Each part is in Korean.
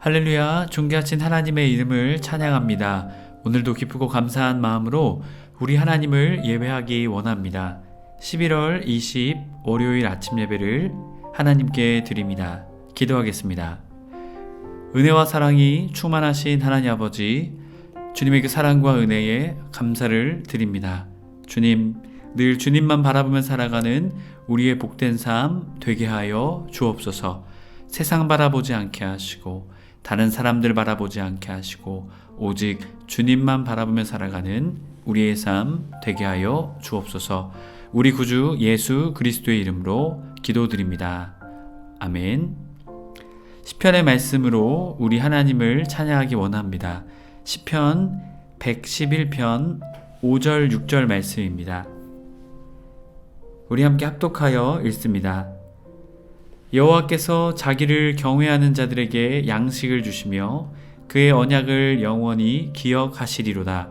할렐루야, 존귀하신 하나님의 이름을 찬양합니다. 오늘도 기쁘고 감사한 마음으로 우리 하나님을 예배하기 원합니다. 11월 20 월요일 아침 예배를 하나님께 드립니다. 기도하겠습니다. 은혜와 사랑이 충만하신 하나님 아버지, 주님의 그 사랑과 은혜에 감사를 드립니다. 주님, 늘 주님만 바라보며 살아가는 우리의 복된 삶 되게 하여 주옵소서. 세상 바라보지 않게 하시고 다른 사람들 바라보지 않게 하시고 오직 주님만 바라보며 살아가는 우리의 삶 되게 하여 주옵소서. 우리 구주 예수 그리스도의 이름으로 기도드립니다. 아멘. 시편의 말씀으로 우리 하나님을 찬양하기 원합니다. 시편 111편 5절 6절 말씀입니다. 우리 함께 합독하여 읽습니다. 여호와께서 자기를 경외하는 자들에게 양식을 주시며 그의 언약을 영원히 기억하시리로다.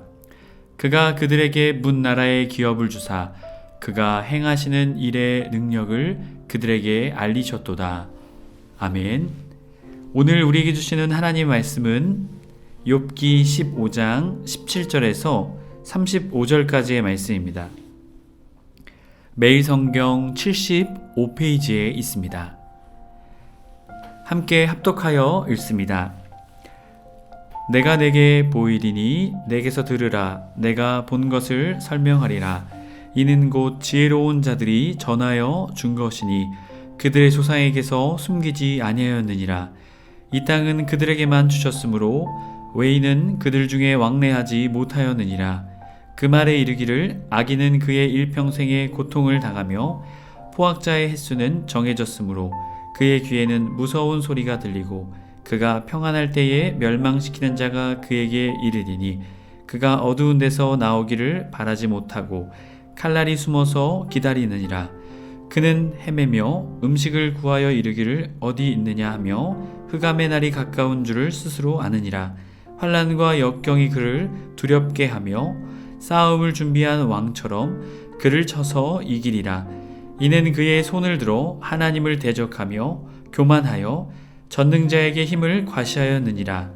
그가 그들에게 문 나라의 기업을 주사 그가 행하시는 일의 능력을 그들에게 알리셨도다. 아멘. 오늘 우리에게 주시는 하나님의 말씀은 욥기 15장 17절에서 35절까지의 말씀입니다. 매일 성경 75페이지에 있습니다. 함께 합독하여 읽습니다. 내가 내게 보이리니 내게서 들으라. 내가 본 것을 설명하리라. 이는 곧 지혜로운 자들이 전하여 준 것이니 그들의 조상에게서 숨기지 아니하였느니라. 이 땅은 그들에게만 주셨으므로 외인은 그들 중에 왕래하지 못하였느니라. 그 말에 이르기를 악인은 그의 일평생의 고통을 당하며 포악자의 횟수는 정해졌으므로 그의 귀에는 무서운 소리가 들리고 그가 평안할 때에 멸망시키는 자가 그에게 이르리니 그가 어두운 데서 나오기를 바라지 못하고 칼날이 숨어서 기다리느니라. 그는 헤매며 음식을 구하여 이르기를 어디 있느냐 하며 흑암의 날이 가까운 줄을 스스로 아느니라. 환난과 역경이 그를 두렵게 하며 싸움을 준비한 왕처럼 그를 쳐서 이기리라. 이는 그의 손을 들어 하나님을 대적하며 교만하여 전능자에게 힘을 과시하였느니라.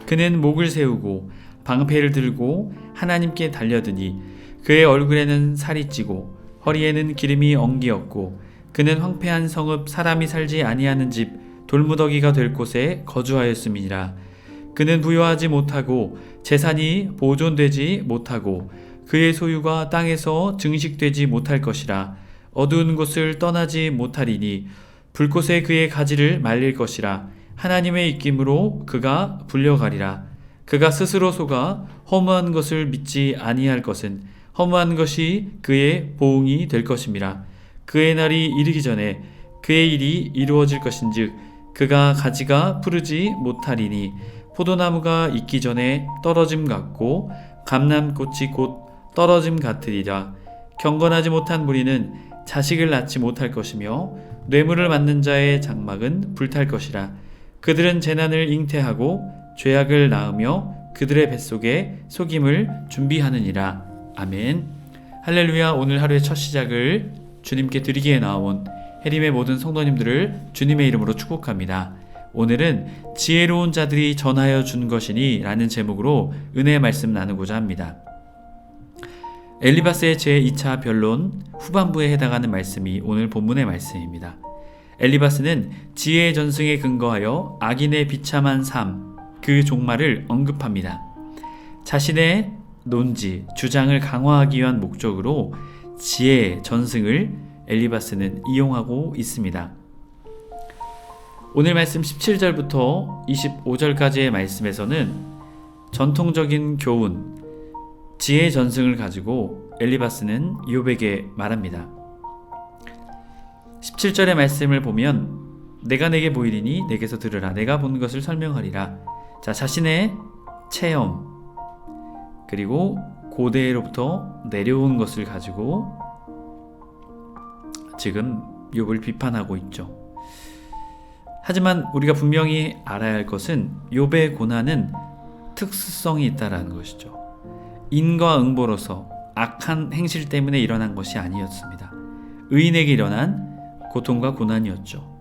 그는 목을 세우고 방패를 들고 하나님께 달려드니 그의 얼굴에는 살이 찌고 허리에는 기름이 엉기었고 그는 황폐한 성읍 사람이 살지 아니하는 집 돌무더기가 될 곳에 거주하였음이니라. 그는 부여하지 못하고 재산이 보존되지 못하고 그의 소유가 땅에서 증식되지 못할 것이라. 어두운 곳을 떠나지 못하리니 불꽃에 그의 가지를 말릴 것이라. 하나님의 입김으로 그가 불려가리라. 그가 스스로 속아 허무한 것을 믿지 아니할 것은 허무한 것이 그의 보응이 될 것임이라. 그의 날이 이르기 전에 그의 일이 이루어질 것인즉 그가 가지가 푸르지 못하리니 포도나무가 익기 전에 떨어짐 같고 감람꽃이 곧 떨어짐 같으리라. 경건하지 못한 무리는 자식을 낳지 못할 것이며 뇌물을 맞는 자의 장막은 불탈 것이라. 그들은 재난을 잉태하고 죄악을 낳으며 그들의 뱃속에 속임을 준비하느니라. 아멘. 할렐루야. 오늘 하루의 첫 시작을 주님께 드리기에 나온 해림의 모든 성도님들을 주님의 이름으로 축복합니다. 오늘은 지혜로운 자들이 전하여 준 것이니 라는 제목으로 은혜의 말씀 나누고자 합니다. 엘리바스의 제2차 변론 후반부에 해당하는 말씀이 오늘 본문의 말씀입니다. 엘리바스는 지혜의 전승에 근거하여 악인의 비참한 삶, 그 종말을 언급합니다. 자신의 논지, 주장을 강화하기 위한 목적으로 지혜의 전승을 엘리바스는 이용하고 있습니다. 오늘 말씀 17절부터 25절까지의 말씀에서는 전통적인 교훈, 지혜의 전승을 가지고 엘리바스는 욥에게 말합니다. 17절의 말씀을 보면 내가 내게 보이리니 내게서 들으라. 내가 본 것을 설명하리라. 자, 자신의 체험 그리고 고대로부터 내려온 것을 가지고 지금 욥을 비판하고 있죠. 하지만 우리가 분명히 알아야 할 것은 욥의 고난은 특수성이 있다는 것이죠. 인과응보로서 악한 행실 때문에 일어난 것이 아니었습니다. 의인에게 일어난 고통과 고난이었죠.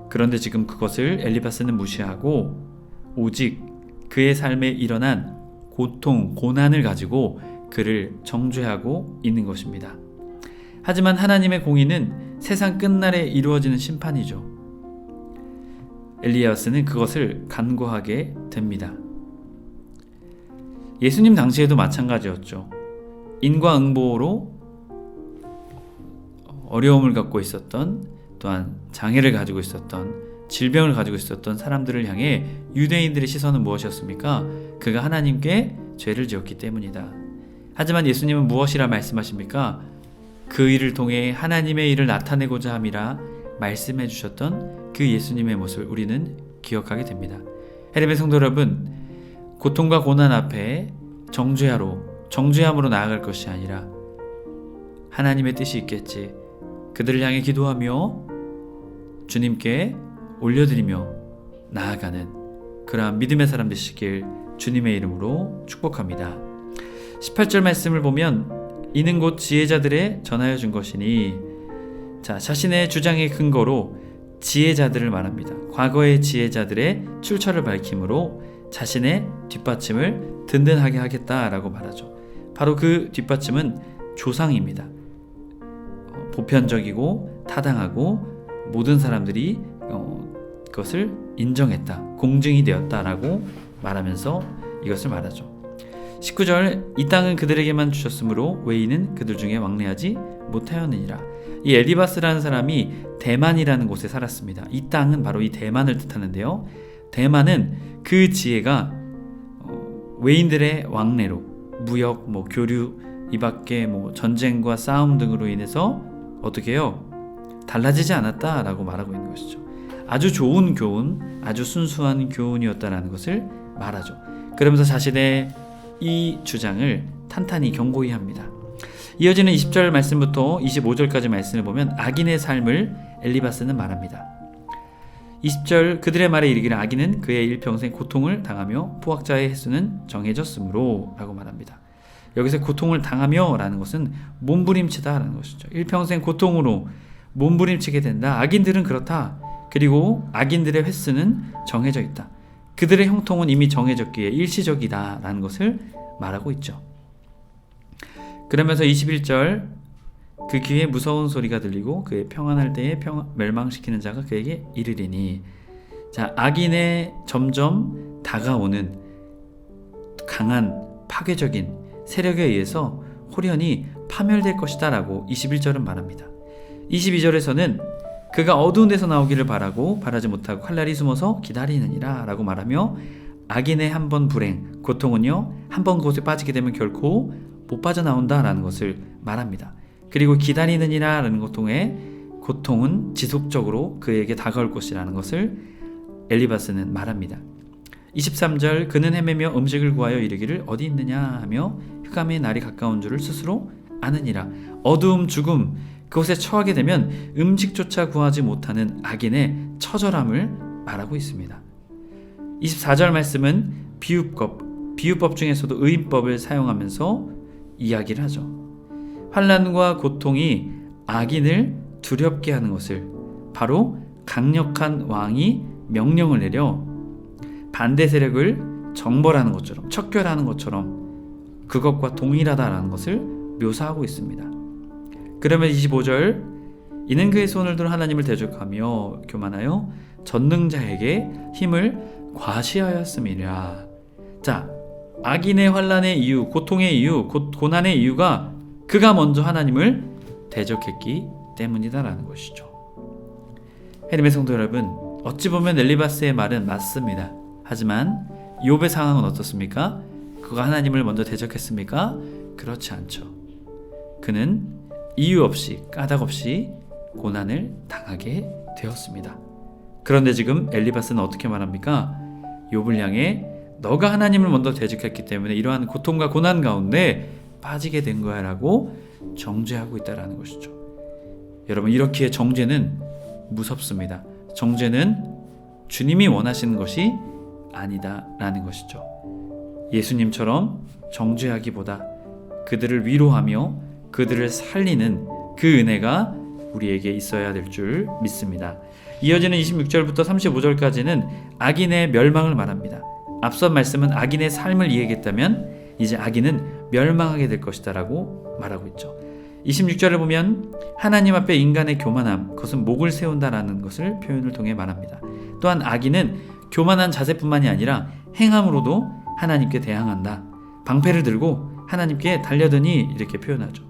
그런데 지금 그것을 엘리바스는 무시하고 오직 그의 삶에 일어난 고통, 고난을 가지고 그를 정죄하고 있는 것입니다. 하지만 하나님의 공의는 세상 끝날에 이루어지는 심판이죠. 엘리야스는 그것을 간과하게 됩니다. 예수님 당시에도 마찬가지였죠. 인과응보로 어려움을 갖고 있었던, 또한 장애를 가지고 있었던, 질병을 가지고 있었던 사람들을 향해 유대인들의 시선은 무엇이었습니까? 그가 하나님께 죄를 지었기 때문이다. 하지만 예수님은 무엇이라 말씀하십니까? 그 일을 통해 하나님의 일을 나타내고자 함이라 말씀해 주셨던 그 예수님의 모습을 우리는 기억하게 됩니다. 하나님의 성도 여러분, 고통과 고난 앞에 정죄함으로 나아갈 것이 아니라 하나님의 뜻이 있겠지, 그들을 향해 기도하며 주님께 올려드리며 나아가는 그러한 믿음의 사람 되시길 주님의 이름으로 축복합니다. 18절 말씀을 보면 이는 곧 지혜자들의 전하여 준 것이니, 자신의 주장의 근거로 지혜자들을 말합니다. 과거의 지혜자들의 출처를 밝힘으로 자신의 뒷받침을 든든하게 하겠다라고 말하죠. 바로 그 뒷받침은 조상입니다. 보편적이고 타당하고 모든 사람들이 그것을 인정했다, 공증이 되었다라고 말하면서 이것을 말하죠. 19절, 이 땅은 그들에게만 주셨으므로 외인은 그들 중에 왕래하지 못하였느니라. 이 엘리바스라는 사람이 대만이라는 곳에 살았습니다. 이 땅은 바로 이 대만을 뜻하는데요, 대만은 그 지혜가 외인들의 왕래로 무역, 교류, 이 밖에 전쟁과 싸움 등으로 인해서 어떻게 해요? 달라지지 않았다라고 말하고 있는 것이죠. 아주 좋은 교훈, 아주 순수한 교훈이었다라는 것을 말하죠. 그러면서 자신의 이 주장을 탄탄히 경고히 합니다. 이어지는 20절 말씀부터 25절까지 말씀을 보면 악인의 삶을 엘리바스는 말합니다. 20절, 그들의 말에 이르기를 악인은 그의 일평생 고통을 당하며 포악자의 횟수는 정해졌으므로 라고 말합니다. 여기서 고통을 당하며 라는 것은 몸부림치다 라는 것이죠. 일평생 고통으로 몸부림치게 된다. 악인들은 그렇다. 그리고 악인들의 횟수는 정해져 있다. 그들의 형통은 이미 정해졌기에 일시적이다 라는 것을 말하고 있죠. 그러면서 21절, 그 귀에 무서운 소리가 들리고 그의 평안할 때에 멸망시키는 자가 그에게 이르리니. 악인의 점점 다가오는 강한 파괴적인 세력에 의해서 홀연히 파멸될 것이다 라고 21절은 말합니다. 22절에서는 그가 어두운 데서 나오기를 바라지 못하고 칼날이 숨어서 기다리느니라 라고 말하며, 악인의 한 번 불행, 고통은요, 한 번 그곳에 빠지게 되면 결코 못 빠져나온다 라는 것을 말합니다. 그리고 기다리느니라 라는 고통은 지속적으로 그에게 다가올 것이라는 것을 엘리바스는 말합니다. 23절, 그는 헤매며 음식을 구하여 이르기를 어디 있느냐 하며 흑암의 날이 가까운 줄을 스스로 아느니라. 어두움, 죽음, 그곳에 처하게 되면 음식조차 구하지 못하는 악인의 처절함을 말하고 있습니다. 24절 말씀은 비유법 중에서도 의인법을 사용하면서 이야기를 하죠. 환난과 고통이 악인을 두렵게 하는 것을 바로 강력한 왕이 명령을 내려 반대 세력을 정벌하는 것처럼, 척결하는 것처럼 그것과 동일하다라는 것을 묘사하고 있습니다. 그러면 25절, 이는 그의 손을 들어 하나님을 대적하며 교만하여 전능자에게 힘을 과시하였음이라. 악인의 환난의 이유, 고통의 이유, 고난의 이유가 그가 먼저 하나님을 대적했기 때문이다라는 것이죠. 하나님의 성도 여러분, 어찌 보면 엘리바스의 말은 맞습니다. 하지만 욥의 상황은 어떻습니까? 그가 하나님을 먼저 대적했습니까? 그렇지 않죠. 그는 이유 없이, 까닭 없이 고난을 당하게 되었습니다. 그런데 지금 엘리바스는 어떻게 말합니까? 욥을 향해 너가 하나님을 먼저 대적했기 때문에 이러한 고통과 고난 가운데 빠지게 된 거야 라고 정죄하고 있다는 것이죠. 여러분, 이렇게 정죄는 무섭습니다. 정죄는 주님이 원하시는 것이 아니다라는 것이죠. 예수님처럼 정죄하기보다 그들을 위로하며 그들을 살리는 그 은혜가 우리에게 있어야 될 줄 믿습니다. 이어지는 26절부터 35절까지는 악인의 멸망을 말합니다. 앞선 말씀은 악인의 삶을 이야기했다면 이제 악인은 멸망하게 될 것이다 라고 말하고 있죠. 26절을 보면 하나님 앞에 인간의 교만함, 그것은 목을 세운다라는 것을 표현을 통해 말합니다. 또한 악인은 교만한 자세뿐만이 아니라 행함으로도 하나님께 대항한다. 방패를 들고 하나님께 달려드니 이렇게 표현하죠.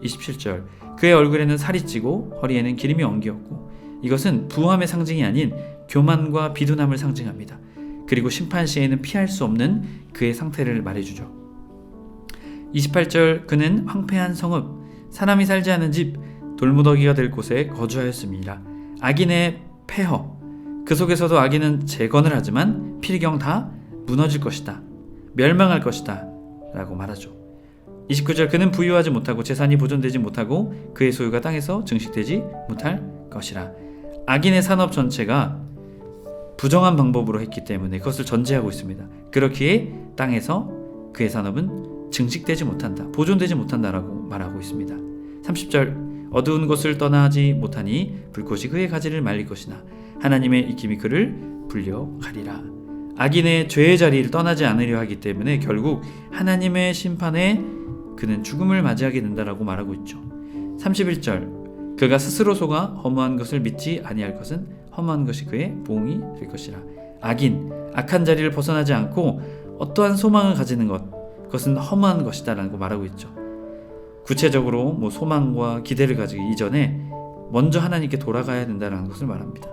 27절 그의 얼굴에는 살이 찌고 허리에는 기름이 엉겼고 이것은 부함의 상징이 아닌 교만과 비둔함을 상징합니다. 그리고 심판 시에는 피할 수 없는 그의 상태를 말해주죠. 28절 그는 황폐한 성읍 사람이 살지 않은 집 돌무더기가 될 곳에 거주하였습니다. 악인의 폐허 그 속에서도 악인은 재건을 하지만 필경 다 무너질 것이다. 멸망할 것이다 라고 말하죠. 29절 그는 부유하지 못하고 재산이 보존되지 못하고 그의 소유가 땅에서 증식되지 못할 것이라. 악인의 산업 전체가 부정한 방법으로 했기 때문에 그것을 전제하고 있습니다. 그렇기에 땅에서 그의 산업은 증식되지 못한다, 보존되지 못한다라고 말하고 있습니다. 30절 어두운 곳을 떠나지 못하니 불꽃이 그의 가지를 말릴 것이나 하나님의 익힘이 그를 불려가리라. 악인의 죄의 자리를 떠나지 않으려 하기 때문에 결국 하나님의 심판에 그는 죽음을 맞이하게 된다라고 말하고 있죠. 31절 그가 스스로 속아 허무한 것을 믿지 아니할 것은 허무한 것이 그의 보응이 될 것이라. 악인, 악한 자리를 벗어나지 않고 어떠한 소망을 가지는 것, 그것은 허무한 것이다 라고 말하고 있죠. 구체적으로 소망과 기대를 가지기 이전에 먼저 하나님께 돌아가야 된다는 것을 말합니다.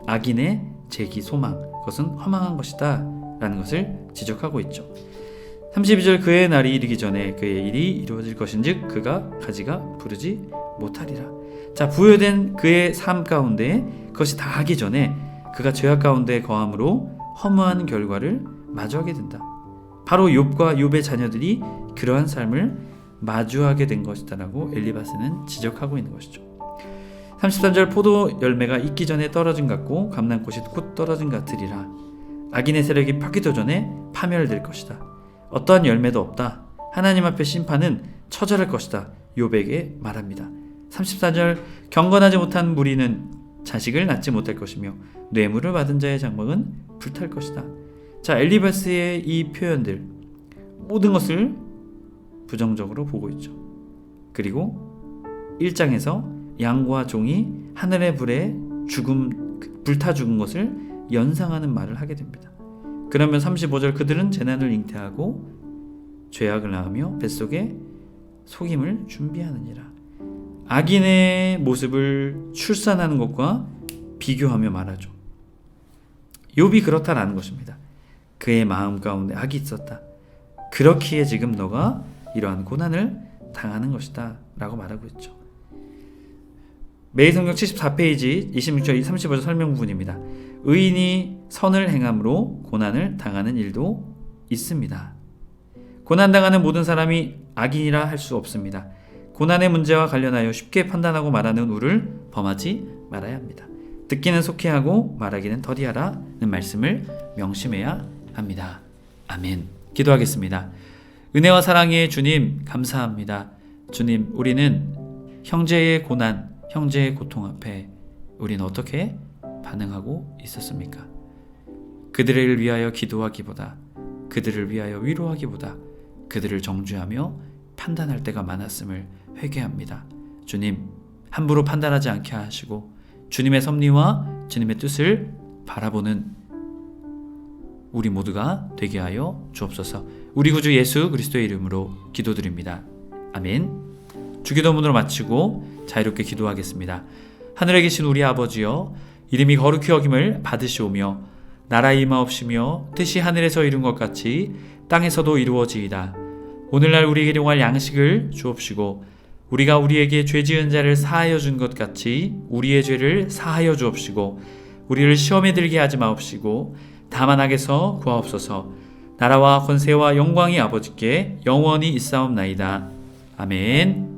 악인의 재기 소망, 그것은 허망한 것이다 라는 것을 지적하고 있죠. 32절 그의 날이 이르기 전에 그의 일이 이루어질 것인즉 그가 가지가 부르지 못하리라. 자, 부여된 그의 삶 가운데 그것이 다 하기 전에 그가 죄악 가운데 거함으로 허무한 결과를 마주하게 된다. 바로 욥과 욥의 자녀들이 그러한 삶을 마주하게 된 것이다 라고 엘리바스는 지적하고 있는 것이죠. 33절 포도 열매가 익기 전에 떨어진 것 같고 감람꽃이 곧 떨어진 것 같으리라. 악인의 세력이 파기도 전에 파멸될 것이다. 어떠한 열매도 없다. 하나님 앞에 심판은 처절할 것이다. 욥에게 말합니다. 34절 경건하지 못한 무리는 자식을 낳지 못할 것이며 뇌물을 받은 자의 장막은 불탈 것이다. 자, 엘리바스의 이 표현들 모든 것을 부정적으로 보고 있죠. 그리고 1장에서 양과 종이 하늘의 불에 불타 죽은 것을 연상하는 말을 하게 됩니다. 그러면 35절 그들은 재난을 잉태하고 죄악을 낳으며 뱃속에 속임을 준비하느니라. 악인의 모습을 출산하는 것과 비교하며 말하죠. 욥이 그렇다라는 것입니다. 그의 마음 가운데 악이 있었다. 그렇기에 지금 너가 이러한 고난을 당하는 것이다 라고 말하고 있죠. 매일성경 74페이지 26절 35절 설명 부분입니다. 의인이 선을 행함으로 고난을 당하는 일도 있습니다. 고난당하는 모든 사람이 악인이라 할 수 없습니다. 고난의 문제와 관련하여 쉽게 판단하고 말하는 우를 범하지 말아야 합니다. 듣기는 속히하고 말하기는 더디하라는 말씀을 명심해야 합니다. 아멘. 기도하겠습니다. 은혜와 사랑의 주님 감사합니다. 주님, 우리는 형제의 고난, 형제의 고통 앞에 우리는 어떻게 반응하고 있었습니까? 그들을 위하여 기도하기보다, 그들을 위하여 위로하기보다 그들을 정죄하며 판단할 때가 많았음을 회개합니다. 주님, 함부로 판단하지 않게 하시고 주님의 섭리와 주님의 뜻을 바라보는 우리 모두가 되게 하여 주옵소서. 우리 구주 예수 그리스도의 이름으로 기도드립니다. 아멘. 주기도문으로 마치고 자유롭게 기도하겠습니다. 하늘에 계신 우리 아버지여, 이름이 거룩히 여김을 받으시오며 나라의 임하옵시며 뜻이 하늘에서 이룬 것 같이 땅에서도 이루어지이다. 오늘날 우리에게 일용할 양식을 주옵시고 우리가 우리에게 죄 지은 자를 사하여 준 것 같이 우리의 죄를 사하여 주옵시고 우리를 시험에 들게 하지 마옵시고 다만 악에서 구하옵소서. 나라와 권세와 영광이 아버지께 영원히 있사옵나이다. 아멘.